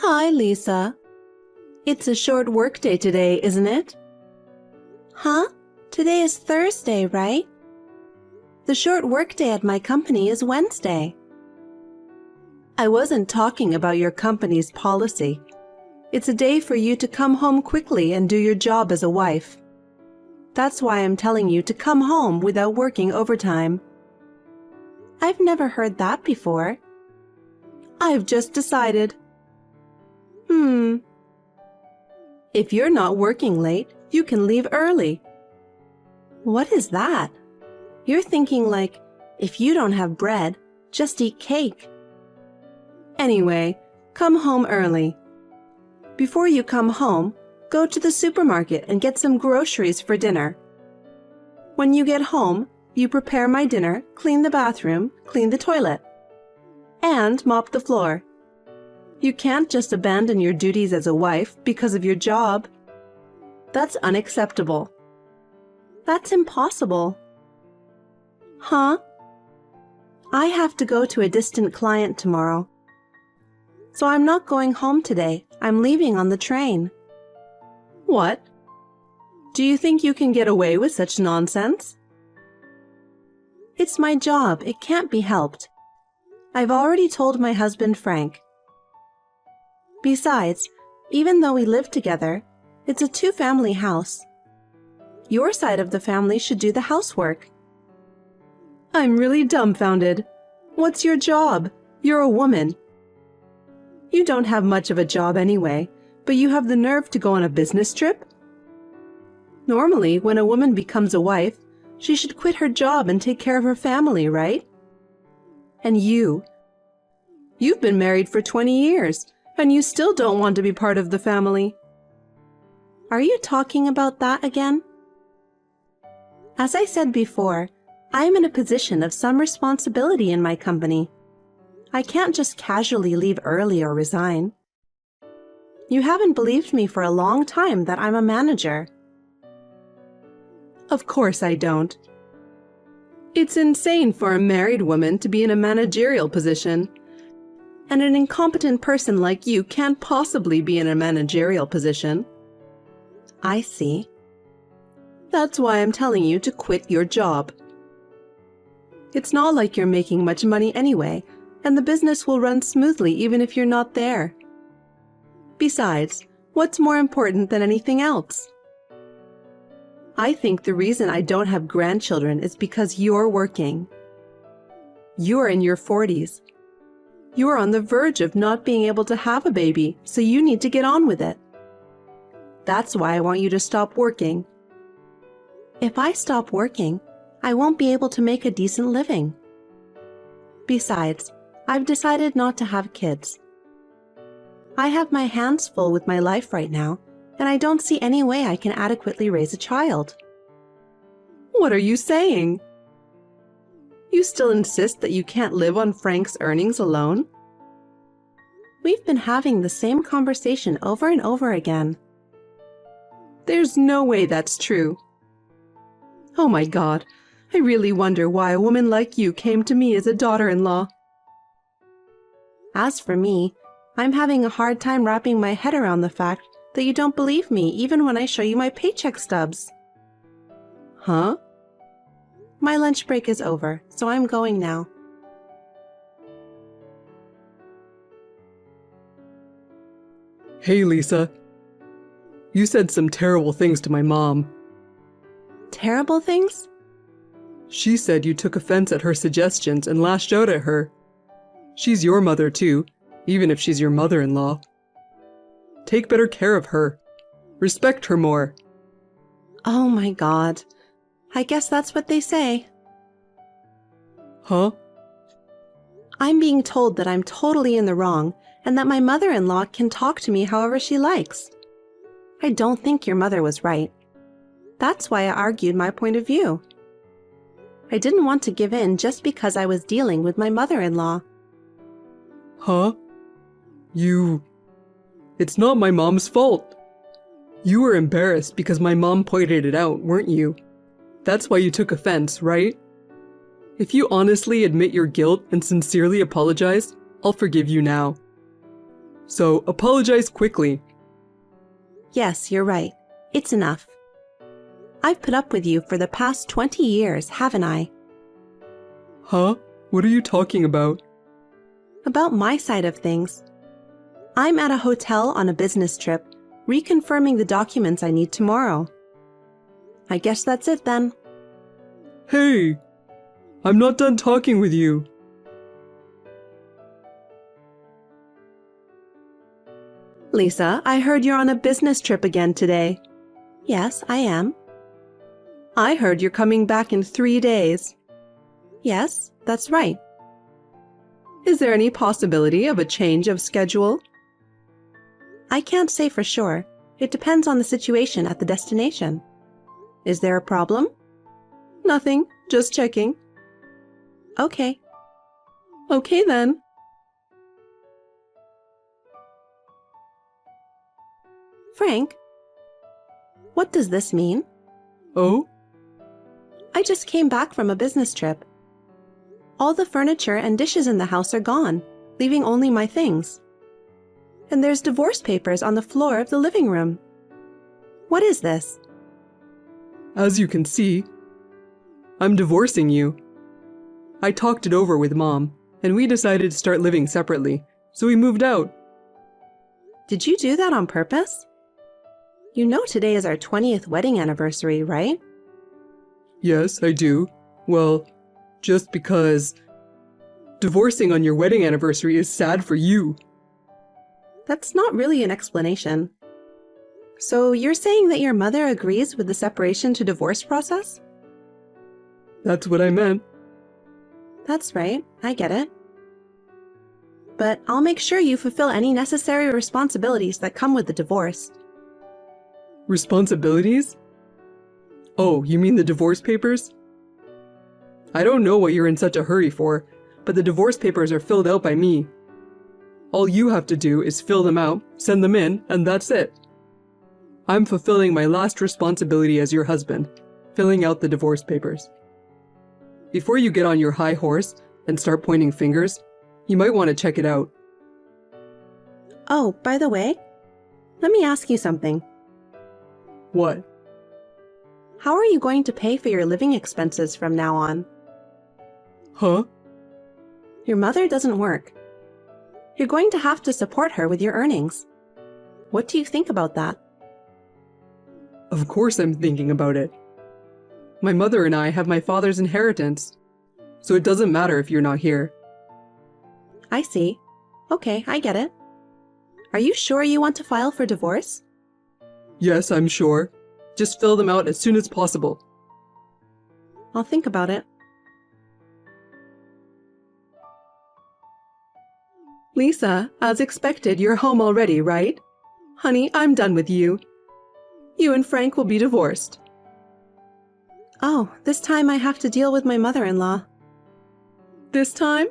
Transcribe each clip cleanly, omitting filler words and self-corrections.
Hi, Lisa. It's a short workday today, isn't it? Huh? Today is Thursday, right? The short workday at my company is Wednesday. I wasn't talking about your company's policy. It's a day for you to come home quickly and do your job as a wife. That's why I'm telling you to come home without working overtime. I've never heard that before. I've just decided. If you're not working late, you can leave early. What is that? You're thinking like, if you don't have bread, just eat cake. Anyway, come home early. Before you come home, go to the supermarket and get some groceries for dinner. When you get home, you prepare my dinner, clean the bathroom, clean the toilet, and mop the floor. You can't just abandon your duties as a wife because of your job. That's unacceptable. That's impossible. Huh? I have to go to a distant client tomorrow. So I'm not going home today. I'm leaving on the train. What? Do you think you can get away with such nonsense? It's my job. It can't be helped. I've already told my husband Frank. Besides, even though we live together, it's a two-family house. Your side of the family should do the housework. I'm really dumbfounded. What's your job? You're a woman. You don't have much of a job anyway, but you have the nerve to go on a business trip? Normally, when a woman becomes a wife, she should quit her job and take care of her family, right? And you've been married for 20 years, and you still don't want to be part of the family. Are you talking about that again? As I said before, I am in a position of some responsibility in my company. I can't just casually leave early or resign. You haven't believed me for a long time that I'm a manager. Of course I don't. It's insane for a married woman to be in a managerial position. And an incompetent person like you can't possibly be in a managerial position. I see. That's why I'm telling you to quit your job. It's not like you're making much money anyway, and the business will run smoothly even if you're not there. Besides, what's more important than anything else? I think the reason I don't have grandchildren is because you're working. You're in your 40s. You're on the verge of not being able to have a baby, so you need to get on with it. That's why I want you to stop working. If I stop working, I won't be able to make a decent living. Besides, I've decided not to have kids. I have my hands full with my life right now, and I don't see any way I can adequately raise a child. What are you saying? You still insist that you can't live on Frank's earnings alone? We've been having the same conversation over and over again. There's no way that's true. Oh my God, I really wonder why a woman like you came to me as a daughter-in-law. As for me, I'm having a hard time wrapping my head around the fact that you don't believe me even when I show you my paycheck stubs. Huh? My lunch break is over, so I'm going now. Hey, Lisa. You said some terrible things to my mom. Terrible things? She said you took offense at her suggestions and lashed out at her. She's your mother too, even if she's your mother-in-law. Take better care of her. Respect her more. Oh my God. I guess that's what they say. Huh? I'm being told that I'm totally in the wrong and that my mother-in-law can talk to me however she likes. I don't think your mother was right. That's why I argued my point of view. I didn't want to give in just because I was dealing with my mother-in-law. Huh? It's not my mom's fault. You were embarrassed because my mom pointed it out, weren't you? That's why you took offense, right? If you honestly admit your guilt and sincerely apologize, I'll forgive you now. So apologize quickly. Yes, you're right. It's enough. I've put up with you for the past 20 years, haven't I? Huh? What are you talking about? About my side of things. I'm at a hotel on a business trip, reconfirming the documents I need tomorrow. I guess that's it then. Hey! I'm not done talking with you. Lisa, I heard you're on a business trip again today. Yes, I am. I heard you're coming back in 3 days. Yes, that's right. Is there any possibility of a change of schedule? I can't say for sure. It depends on the situation at the destination. Is there a problem? Nothing, just checking. Okay. Okay then. Frank, what does this mean? Oh? I just came back from a business trip. All the furniture and dishes in the house are gone, leaving only my things. And there's divorce papers on the floor of the living room. What is this? As you can see, I'm divorcing you. I talked it over with Mom, and we decided to start living separately, so we moved out. Did you do that on purpose? You know today is our 20th wedding anniversary, right? Yes, I do. Well, just because divorcing on your wedding anniversary is sad for you. That's not really an explanation. So you're saying that your mother agrees with the separation to divorce process? That's what I meant. That's right, I get it. But I'll make sure you fulfill any necessary responsibilities that come with the divorce. Responsibilities? Oh, you mean the divorce papers? I don't know what you're in such a hurry for, but the divorce papers are filled out by me. All you have to do is fill them out, send them in, and that's it. I'm fulfilling my last responsibility as your husband, filling out the divorce papers. Before you get on your high horse and start pointing fingers, you might want to check it out. Oh, by the way, let me ask you something. What? How are you going to pay for your living expenses from now on? Huh? Your mother doesn't work. You're going to have to support her with your earnings. What do you think about that? Of course I'm thinking about it. My mother and I have my father's inheritance, so it doesn't matter if you're not here. I see. Okay, I get it. Are you sure you want to file for divorce? Yes, I'm sure. Just fill them out as soon as possible. I'll think about it. Lisa, as expected, you're home already, right? Honey, I'm done with you. You and Frank will be divorced. Oh, this time I have to deal with my mother-in-law. This time?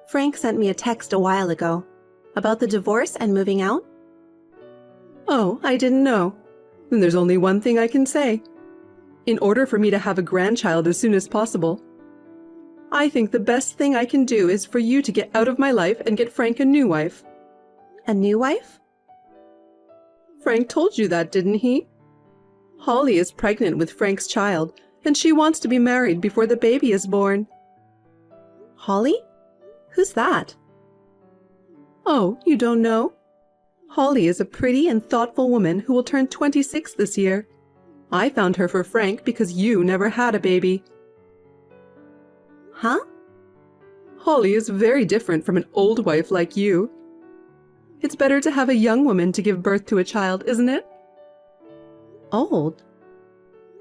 Frank sent me a text a while ago about the divorce and moving out. Oh, I didn't know. Then there's only one thing I can say. In order for me to have a grandchild as soon as possible, I think the best thing I can do is for you to get out of my life and get Frank a new wife. A new wife? Frank told you that, didn't he? Holly is pregnant with Frank's child, and she wants to be married before the baby is born. Holly? Who's that? Oh, you don't know? Holly is a pretty and thoughtful woman who will turn 26 this year. I found her for Frank because you never had a baby. Huh? Holly is very different from an old wife like you. It's better to have a young woman to give birth to a child, isn't it? Old?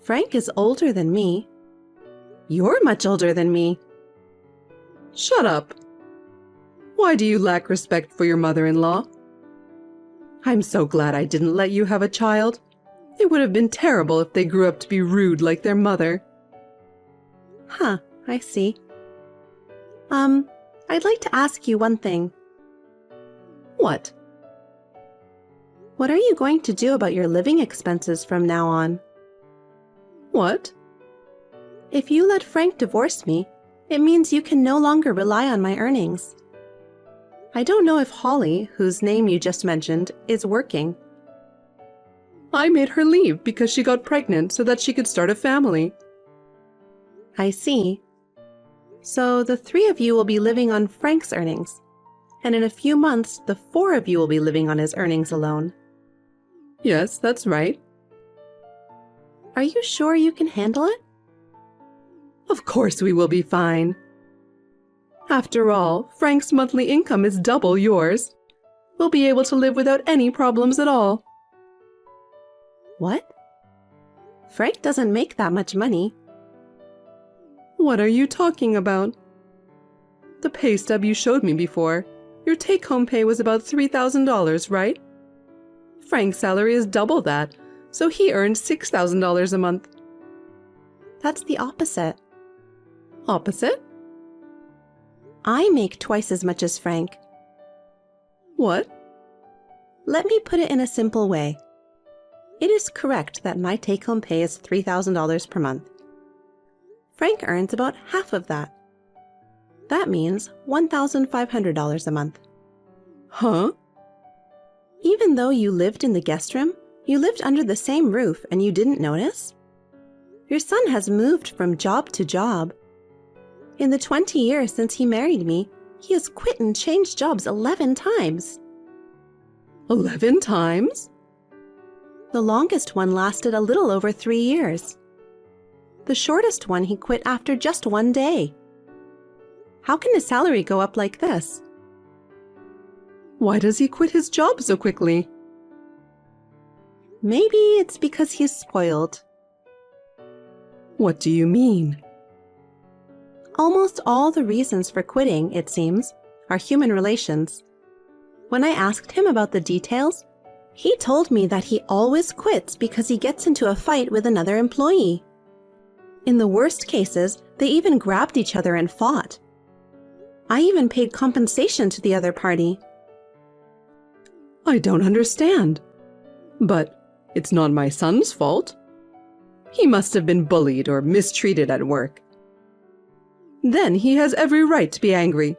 Frank is older than me. You're much older than me. Shut up. Why do you lack respect for your mother-in-law? I'm so glad I didn't let you have a child. It would have been terrible if they grew up to be rude like their mother. Huh, I see. I'd like to ask you one thing. What? What are you going to do about your living expenses from now on? What? If you let Frank divorce me, it means you can no longer rely on my earnings. I don't know if Holly, whose name you just mentioned, is working. I made her leave because she got pregnant so that she could start a family. I see. So the three of you will be living on Frank's earnings, and in a few months, the four of you will be living on his earnings alone. Yes, that's right. Are you sure you can handle it? Of course we will be fine. After all, Frank's monthly income is double yours. We'll be able to live without any problems at all. What? Frank doesn't make that much money. What are you talking about? The pay stub you showed me before, your take-home pay was about $3,000, right? Frank's salary is double that, so he earns $6,000 a month. That's the opposite. Opposite? I make twice as much as Frank. What? Let me put it in a simple way. It is correct that my take-home pay is $3,000 per month. Frank earns about half of that. That means $1,500 a month. Huh? Even though you lived in the guest room, you lived under the same roof and you didn't notice? Your son has moved from job to job. In the 20 years since he married me, he has quit and changed jobs 11 times. 11 times? The longest one lasted a little over 3 years. The shortest one he quit after just 1 day. How can his salary go up like this? Why does he quit his job so quickly? Maybe it's because he's spoiled. What do you mean? Almost all the reasons for quitting, it seems, are human relations. When I asked him about the details, he told me that he always quits because he gets into a fight with another employee. In the worst cases, they even grabbed each other and fought. I even paid compensation to the other party. I don't understand. But it's not my son's fault. He must have been bullied or mistreated at work. Then he has every right to be angry.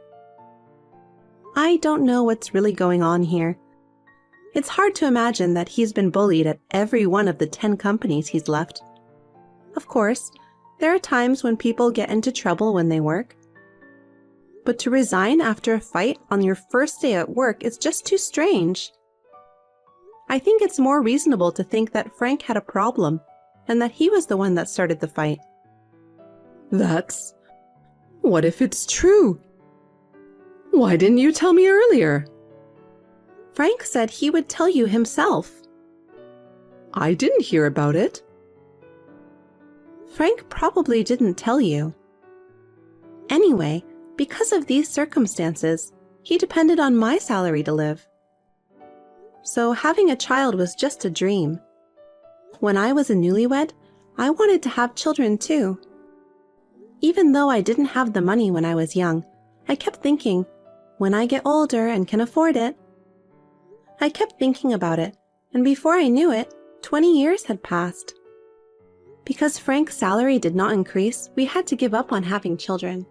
I don't know what's really going on here. It's hard to imagine that he's been bullied at every one of the 10 companies he's left. Of course, there are times when people get into trouble when they work. But to resign after a fight on your first day at work is just too strange. I think it's more reasonable to think that Frank had a problem and that he was the one that started the fight. What if it's true? Why didn't you tell me earlier? Frank said he would tell you himself. I didn't hear about it. Frank probably didn't tell you. Anyway, because of these circumstances, he depended on my salary to live. So having a child was just a dream. When I was a newlywed, I wanted to have children too. Even though I didn't have the money when I was young, I kept thinking, when I get older and can afford it. I kept thinking about it, and before I knew it, 20 years had passed. Because Frank's salary did not increase, we had to give up on having children.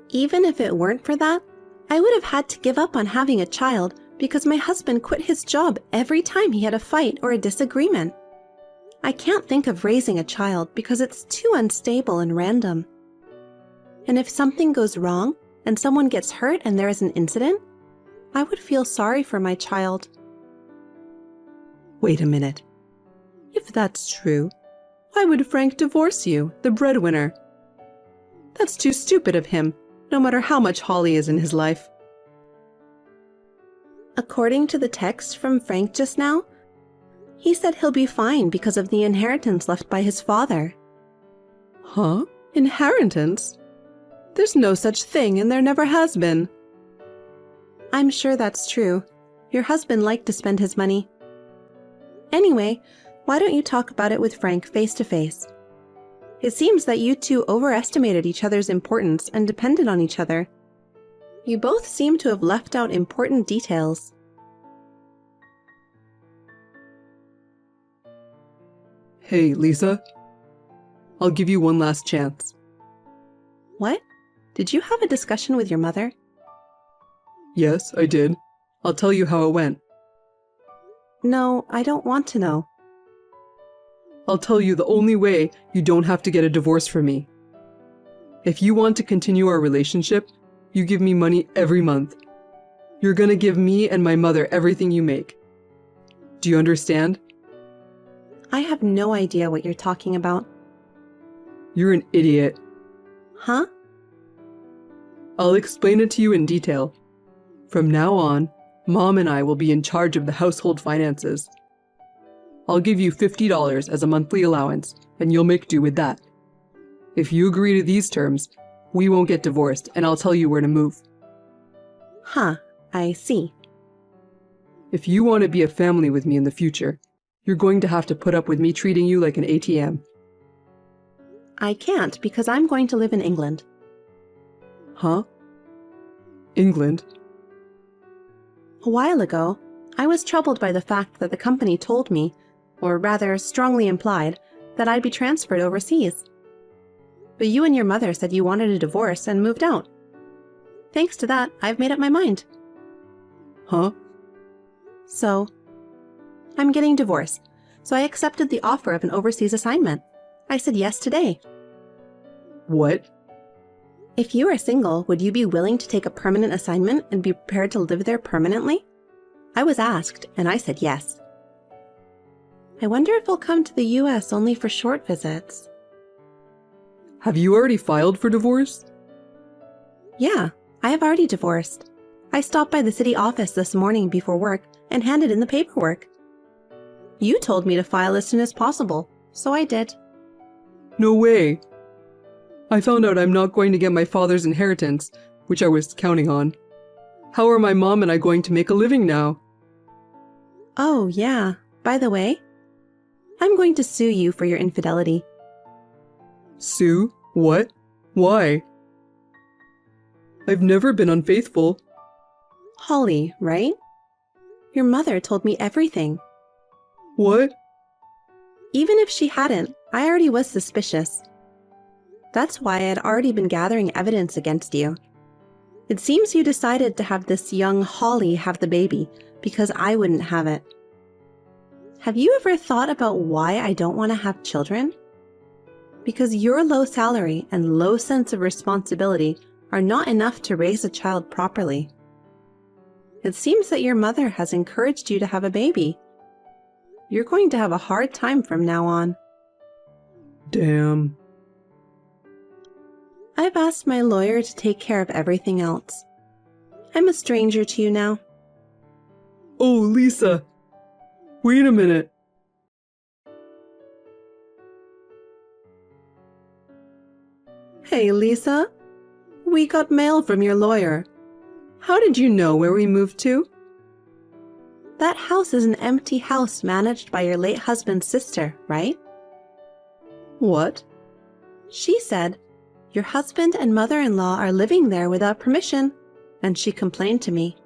Even if it weren't for that, I would have had to give up on having a child because my husband quit his job every time he had a fight or a disagreement. I can't think of raising a child because it's too unstable and random. And if something goes wrong and someone gets hurt and there is an incident, I would feel sorry for my child. Wait a minute. If that's true, why would Frank divorce you, the breadwinner? That's too stupid of him, no matter how much Holly is in his life. According to the text from Frank just now, he said he'll be fine because of the inheritance left by his father. Huh? Inheritance? There's no such thing and there never has been. I'm sure that's true. Your husband liked to spend his money. Anyway, why don't you talk about it with Frank face to face? It seems that you two overestimated each other's importance and depended on each other. You both seem to have left out important details. Hey, Lisa. I'll give you one last chance. What? Did you have a discussion with your mother? Yes, I did. I'll tell you how it went. No, I don't want to know. I'll tell you the only way you don't have to get a divorce from me. If you want to continue our relationship, you give me money every month. You're gonna give me and my mother everything you make. Do you understand? I have no idea what you're talking about. You're an idiot. Huh? I'll explain it to you in detail. From now on, Mom and I will be in charge of the household finances. I'll give you $50 as a monthly allowance, and you'll make do with that. If you agree to these terms, we won't get divorced, and I'll tell you where to move. Huh, I see. If you want to be a family with me in the future, you're going to have to put up with me treating you like an ATM. I can't because I'm going to live in England. Huh? England? A while ago, I was troubled by the fact that the company told me, or rather strongly implied, that I'd be transferred overseas. But you and your mother said you wanted a divorce and moved out. Thanks to that, I've made up my mind. Huh? So, I'm getting divorced, so I accepted the offer of an overseas assignment. I said yes today. What? If you are single, would you be willing to take a permanent assignment and be prepared to live there permanently? I was asked, and I said yes. I wonder if I'll come to the US only for short visits. Have you already filed for divorce? Yeah, I have already divorced. I stopped by the city office this morning before work and handed in the paperwork. You told me to file as soon as possible, so I did. No way. I found out I'm not going to get my father's inheritance, which I was counting on. How are my mom and I going to make a living now? Oh, yeah. By the way, I'm going to sue you for your infidelity. Sue? What? Why? I've never been unfaithful. Holly, right? Your mother told me everything. What? Even if she hadn't, I already was suspicious. That's why I had already been gathering evidence against you. It seems you decided to have this young Holly have the baby because I wouldn't have it. Have you ever thought about why I don't want to have children? Because your low salary and low sense of responsibility are not enough to raise a child properly. It seems that your mother has encouraged you to have a baby. You're going to have a hard time from now on. Damn. I've asked my lawyer to take care of everything else. I'm a stranger to you now. Oh, Lisa. Wait a minute. Hey, Lisa. We got mail from your lawyer. How did you know where we moved to? That house is an empty house managed by your late husband's sister, right? What? She said, your husband and mother-in-law are living there without permission, and she complained to me.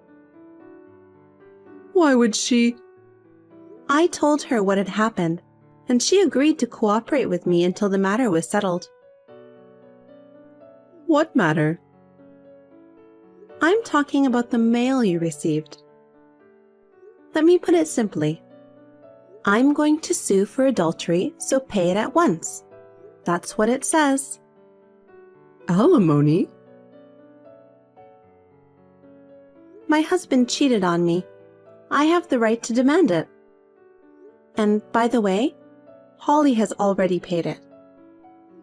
Why would she? I told her what had happened, and she agreed to cooperate with me until the matter was settled. What matter? I'm talking about the mail you received. Let me put it simply. I'm going to sue for adultery, so pay it at once. That's what it says. Alimony? My husband cheated on me. I have the right to demand it. And by the way, Holly has already paid it.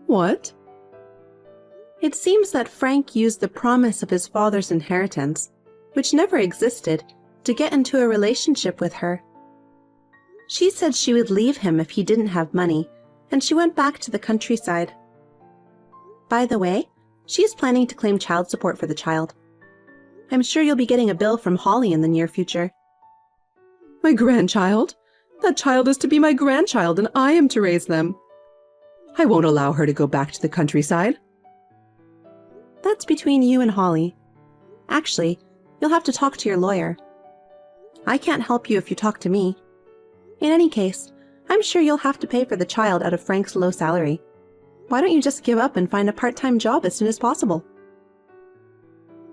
What? It seems that Frank used the promise of his father's inheritance, which never existed, to get into a relationship with her. She said she would leave him if he didn't have money, and she went back to the countryside. By the way, she is planning to claim child support for the child. I'm sure you'll be getting a bill from Holly in the near future. My grandchild? That child is to be my grandchild, and I am to raise them. I won't allow her to go back to the countryside. That's between you and Holly. Actually, you'll have to talk to your lawyer. I can't help you if you talk to me. In any case, I'm sure you'll have to pay for the child out of Frank's low salary. Why don't you just give up and find a part-time job as soon as possible?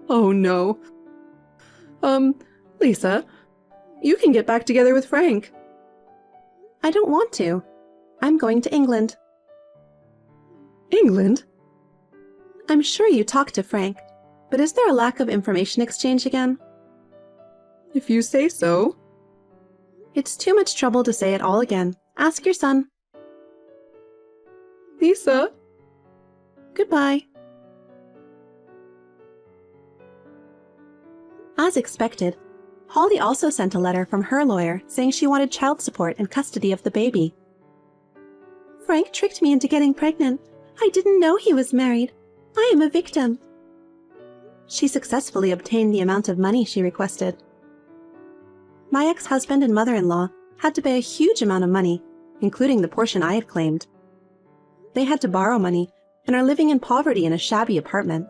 Oh no. Lisa, you can get back together with Frank. I don't want to. I'm going to England. England? I'm sure you talked to Frank, but is there a lack of information exchange again? If you say so. It's too much trouble to say it all again. Ask your son. Lisa? Goodbye. As expected, Holly also sent a letter from her lawyer saying she wanted child support and custody of the baby. Frank tricked me into getting pregnant. I didn't know he was married. I am a victim. She successfully obtained the amount of money she requested. My ex-husband and mother-in-law had to pay a huge amount of money, including the portion I had claimed. They had to borrow money and are living in poverty in a shabby apartment.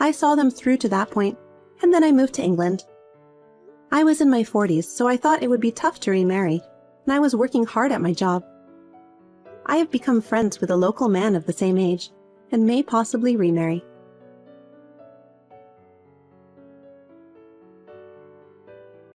I saw them through to that point, and then I moved to England. I was in my 40s, so I thought it would be tough to remarry, and I was working hard at my job. I have become friends with a local man of the same age, and may possibly remarry.